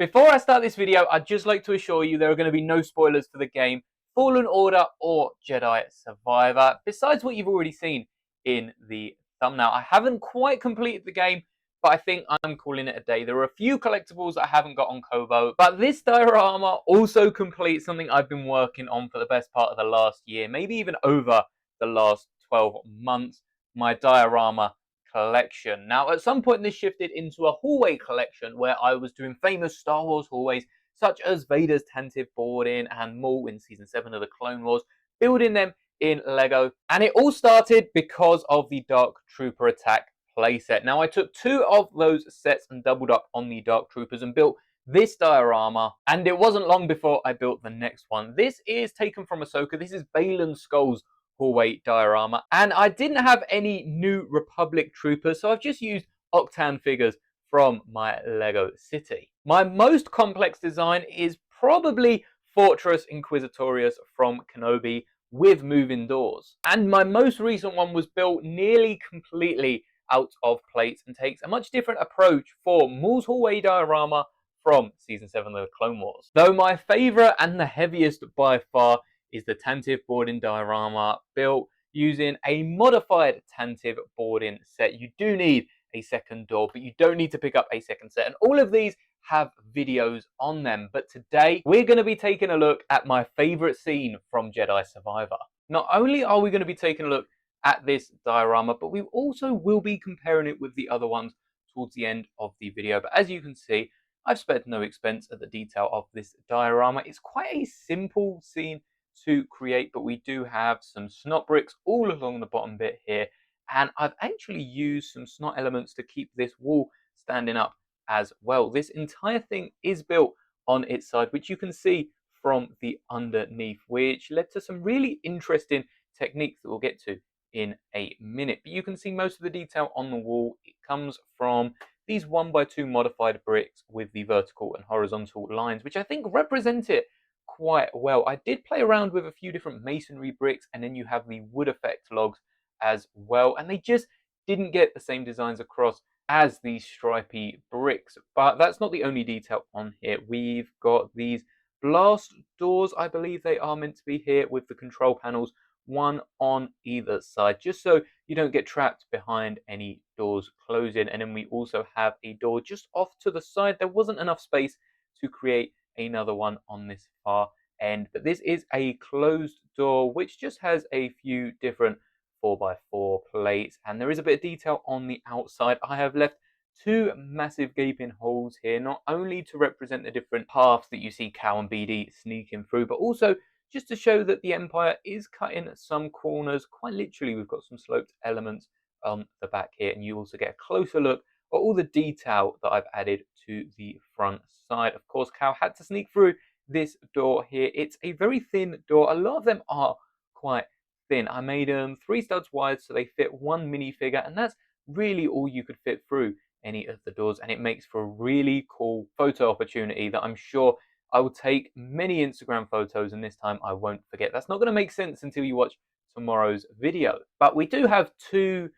Before I start this video, I'd just like to assure you there are going to be no spoilers for the game Fallen Order or Jedi Survivor, besides what you've already seen in the thumbnail. I haven't quite completed the game, but I think I'm calling it a day. There are a few collectibles that I haven't got on Kobo, but this diorama also completes something I've been working on for the best part of the last year, maybe even over the last 12 months, my diorama collection. Now, at some point, this shifted into a hallway collection where I was doing famous Star Wars hallways, such as Vader's Tantive boarding and Maul in Season 7 of the Clone Wars, building them in Lego. And it all started because of the Dark Trooper attack playset. Now, I took two of those sets and doubled up on the Dark Troopers and built this diorama, and it wasn't long before I built the next one. This is taken from Ahsoka. This is Baylan Skoll's hallway diorama, and I didn't have any New Republic troopers, so I've just used Octan figures from my Lego city. My most complex design is probably Fortress Inquisitorius from Kenobi with moving doors, and my most recent one was built nearly completely out of plates and takes a much different approach for Maul's hallway diorama from Season 7 of the Clone Wars. Though my favourite and the heaviest by far is the Tantive boarding diorama built using a modified Tantive boarding set. You do need a second door, but you don't need to pick up a second set. And all of these have videos on them. But today, we're going to be taking a look at my favorite scene from Jedi Survivor. Not only are we going to be taking a look at this diorama, but we also will be comparing it with the other ones towards the end of the video. But as you can see, I've spared no expense at the detail of this diorama. It's quite a simple scene to create, but we do have some snot bricks all along the bottom bit here, and I've actually used some snot elements to keep this wall standing up as well. This entire thing is built on its side, which you can see from the underneath, which led to some really interesting techniques that we'll get to in a minute. But you can see most of the detail on the wall. It comes from these 1x2 modified bricks with the vertical and horizontal lines, which I think represent it quite well. I did play around with a few different masonry bricks, and then you have the wood effect logs as well, and they just didn't get the same designs across as these stripy bricks. But that's not the only detail on here. We've got these blast doors, I believe they are meant to be here, with the control panels, one on either side, just so you don't get trapped behind any doors closing. And then we also have a door just off to the side. There wasn't enough space to create another one on this far end, but this is a closed door which just has a few different 4x4 plates, and there is a bit of detail on the outside. I have left two massive gaping holes here, not only to represent the different paths that you see Cal and BD sneaking through, but also just to show that the Empire is cutting some corners. Quite literally, we've got some sloped elements on the back here, and you also get a closer look at all the detail that I've added to the front side. Of course, Cal had to sneak through this door here. It's a very thin door. A lot of them are quite thin. I made them 3 studs wide so they fit one minifigure, and that's really all you could fit through any of the doors, and it makes for a really cool photo opportunity that I'm sure I will take many Instagram photos, and this time I won't forget. That's not going to make sense until you watch tomorrow's video. But we do have 2,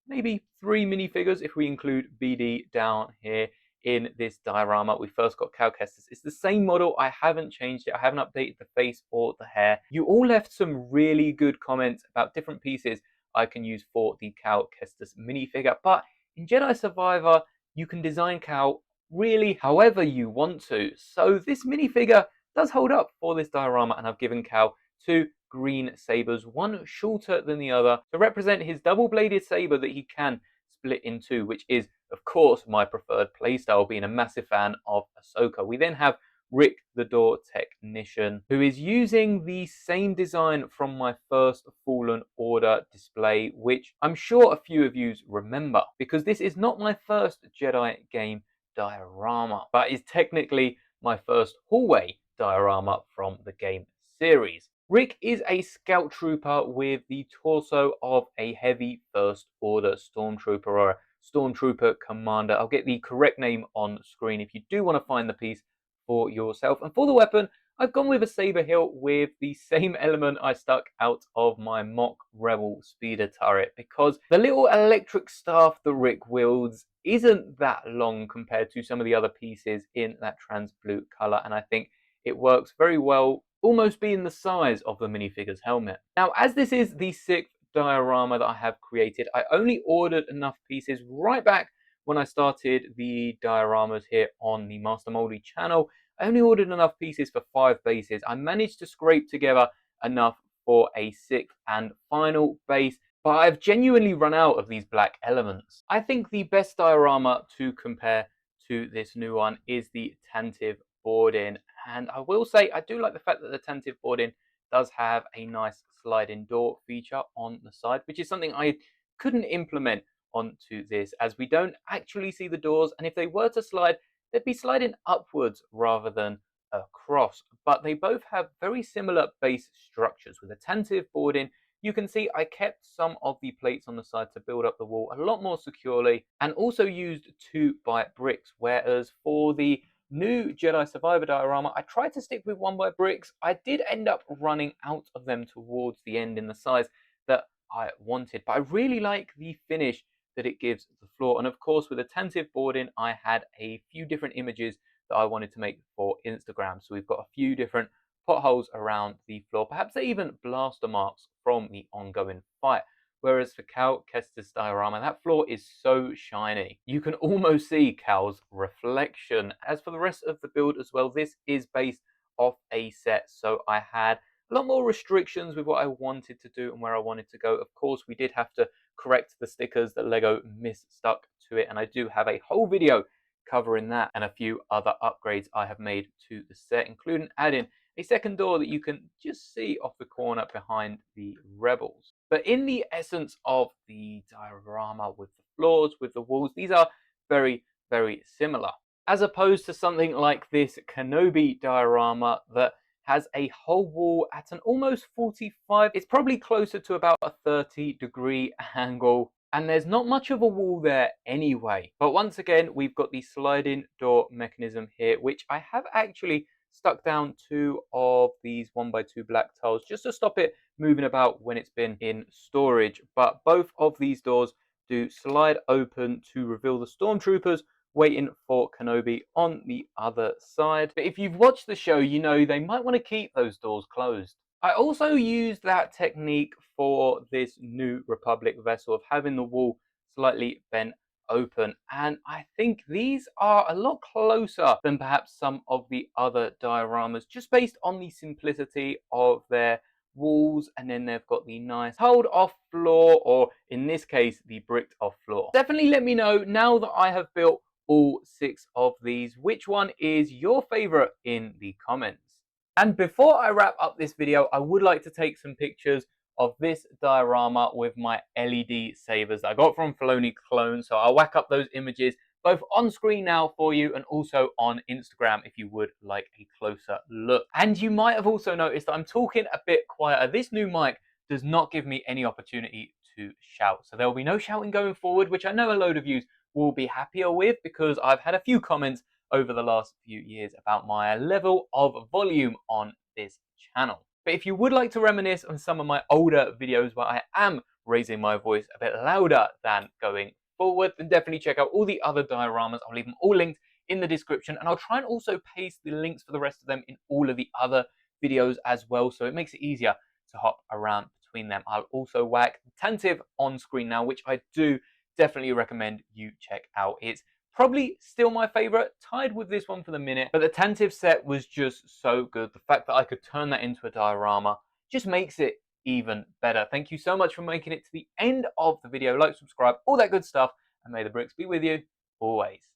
maybe 3 minifigures if we include BD down here in this diorama. We first got Cal Kestis. It's the same model. I haven't changed it. I haven't updated the face or the hair. You all left some really good comments about different pieces I can use for the Cal Kestis minifigure. But in Jedi Survivor, you can design Cal really however you want to. So this minifigure does hold up for this diorama, and I've given Cal 2 green sabers, one shorter than the other, to represent his double-bladed saber that he can split in two, which is, of course, my preferred playstyle, being a massive fan of Ahsoka. We then have Rick the Door Technician, who is using the same design from my first Fallen Order display, which I'm sure a few of you remember, because this is not my first Jedi game diorama, but is technically my first hallway diorama from the game series. Rick is a scout trooper with the torso of a heavy First Order stormtrooper, or a stormtrooper commander. I'll get the correct name on screen if you do want to find the piece for yourself. And for the weapon, I've gone with a saber hilt with the same element I stuck out of my mock Rebel speeder turret, because the little electric staff that Rick wields isn't that long compared to some of the other pieces in that trans blue color, and I think it works very well, almost being the size of the minifigure's helmet. Now, as this is the 6th diorama that I have created, I only ordered enough pieces right back when I started the dioramas here on the Master Moldy channel. I only ordered enough pieces for 5 bases. I managed to scrape together enough for a 6th and final base, but I've genuinely run out of these black elements. I think the best diorama to compare to this new one is the Tantive boarding, and I will say I do like the fact that the Tantive boarding does have a nice sliding door feature on the side, which is something I couldn't implement onto this, as we don't actually see the doors, and if they were to slide, they'd be sliding upwards rather than across. But they both have very similar base structures. With a Tantive boarding, you can see I kept some of the plates on the side to build up the wall a lot more securely, and also used 2x bricks, whereas for the new Jedi Survivor diorama, I tried to stick with 1x bricks. I did end up running out of them towards the end in the size that I wanted, but I really like the finish that it gives the floor. And of course, with a Tantive boarding, I had a few different images that I wanted to make for Instagram. So we've got a few different potholes around the floor. Perhaps they're even blaster marks from the ongoing fight. Whereas for Cal Kestis diorama, that floor is so shiny. You can almost see Cal's reflection. As for the rest of the build as well, this is based off a set. So I had a lot more restrictions with what I wanted to do and where I wanted to go. Of course, we did have to correct the stickers that Lego misstuck to it, and I do have a whole video covering that and a few other upgrades I have made to the set, including adding a second door that you can just see off the corner behind the Rebels. But in the essence of the diorama, with the floors, with the walls, these are very, very similar. As opposed to something like this Kenobi diorama that has a whole wall at an almost 45, it's probably closer to about a 30-degree angle, and there's not much of a wall there anyway. But once again, we've got the sliding door mechanism here, which I have actually stuck down 2 of these 1x2 black tiles just to stop it moving about when it's been in storage. But both of these doors do slide open to reveal the stormtroopers waiting for Kenobi on the other side. But if you've watched the show, you know they might want to keep those doors closed. I also used that technique for this New Republic vessel of having the wall slightly bent open, and I think these are a lot closer than perhaps some of the other dioramas, just based on the simplicity of their walls, and then they've got the nice tiled off floor, or in this case the bricked off floor. Definitely let me know, now that I have built all 6 of these, which one is your favorite in the comments. And before I wrap up this video, I would like to take some pictures of this diorama with my LED savers that I got from Filoni Clone. So I'll whack up those images both on screen now for you and also on Instagram if you would like a closer look. And you might have also noticed that I'm talking a bit quieter. This new mic does not give me any opportunity to shout. So there will be no shouting going forward, which I know a load of you will be happier with, because I've had a few comments over the last few years about my level of volume on this channel. But if you would like to reminisce on some of my older videos where I am raising my voice a bit louder than going forward, then definitely check out all the other dioramas. I'll leave them all linked in the description, and I'll try and also paste the links for the rest of them in all of the other videos as well, so it makes it easier to hop around between them. I'll also whack Tantive on screen now, which I do definitely recommend you check out. It's probably still my favorite, tied with this one for the minute, but the Tantive set was just so good. The fact that I could turn that into a diorama just makes it even better. Thank you so much for making it to the end of the video. Like, subscribe, all that good stuff, and may the bricks be with you always.